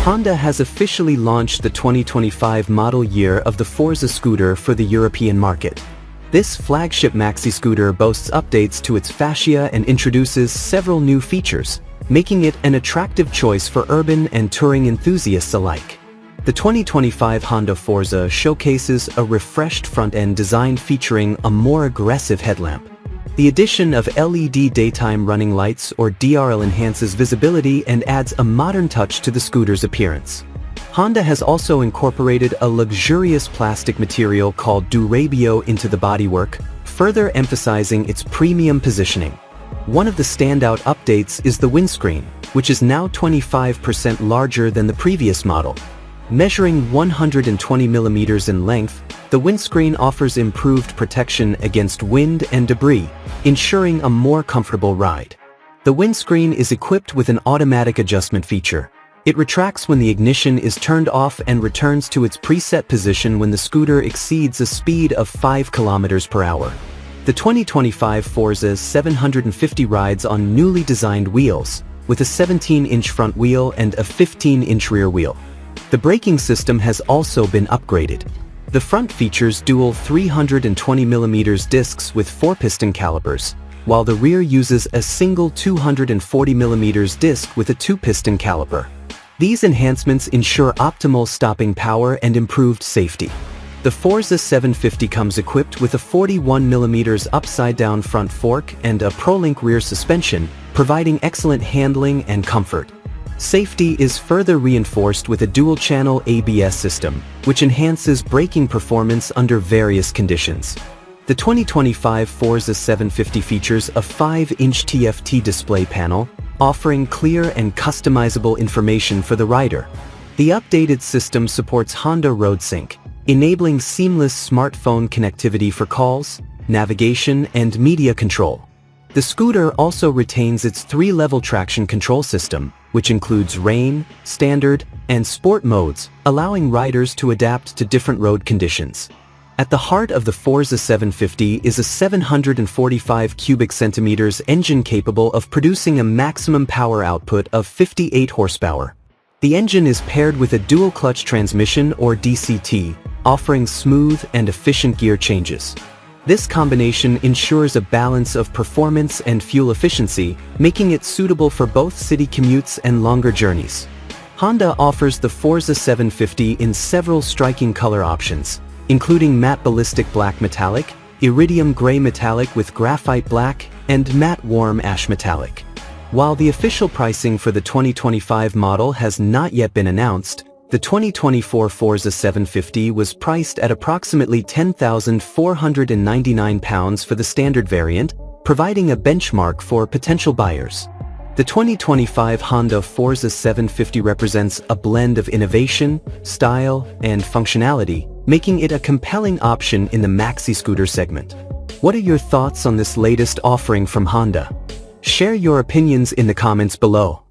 Honda has officially launched the 2025 model year of the FORZA scooter for the European market. This flagship Maxi scooter boasts updates to its fascia and introduces several new features, making it an attractive choice for urban and touring enthusiasts alike. The 2025 Honda FORZA showcases a refreshed front-end design featuring a more aggressive headlamp. The addition of LED daytime running lights or DRL enhances visibility and adds a modern touch to the scooter's appearance. Honda has also incorporated a luxurious plastic material called Durabio into the bodywork, further emphasizing its premium positioning. One of the standout updates is the windscreen, which is now 25% larger than the previous model. Measuring 120 mm in length, the windscreen offers improved protection against wind and debris, ensuring a more comfortable ride. The windscreen is equipped with an automatic adjustment feature. It retracts when the ignition is turned off and returns to its preset position when the scooter exceeds a speed of 5 km/h. The 2025 FORZA 750 rides on newly designed wheels, with a 17-inch front wheel and a 15-inch rear wheel. The braking system has also been upgraded. The front features dual 320 mm discs with 4-piston calipers, while the rear uses a single 240 mm disc with a 2-piston caliper. These enhancements ensure optimal stopping power and improved safety. The FORZA 750 comes equipped with a 41 mm upside-down front fork and a ProLink rear suspension, providing excellent handling and comfort. Safety is further reinforced with a dual-channel ABS system, which enhances braking performance under various conditions. The 2025 FORZA 750 features a 5-inch TFT display panel, offering clear and customizable information for the rider. The updated system supports Honda RoadSync, enabling seamless smartphone connectivity for calls, navigation, and media control. The scooter also retains its 3-level traction control system, which includes rain, standard, and sport modes, allowing riders to adapt to different road conditions. At the heart of the FORZA 750 is a 745 cubic centimeters engine capable of producing a maximum power output of 58 horsepower. The engine is paired with a dual-clutch transmission or DCT, offering smooth and efficient gear changes. This combination ensures a balance of performance and fuel efficiency, making it suitable for both city commutes and longer journeys. Honda offers the FORZA 750 in several striking color options, including matte ballistic black metallic, iridium gray metallic with graphite black, and matte warm ash metallic. While the official pricing for the 2025 model has not yet been announced, the 2024 FORZA 750 was priced at approximately £10,499 for the standard variant, providing a benchmark for potential buyers. The 2025 Honda FORZA 750 represents a blend of innovation, style, and functionality, making it a compelling option in the Maxi scooter segment. What are your thoughts on this latest offering from Honda? Share your opinions in the comments below.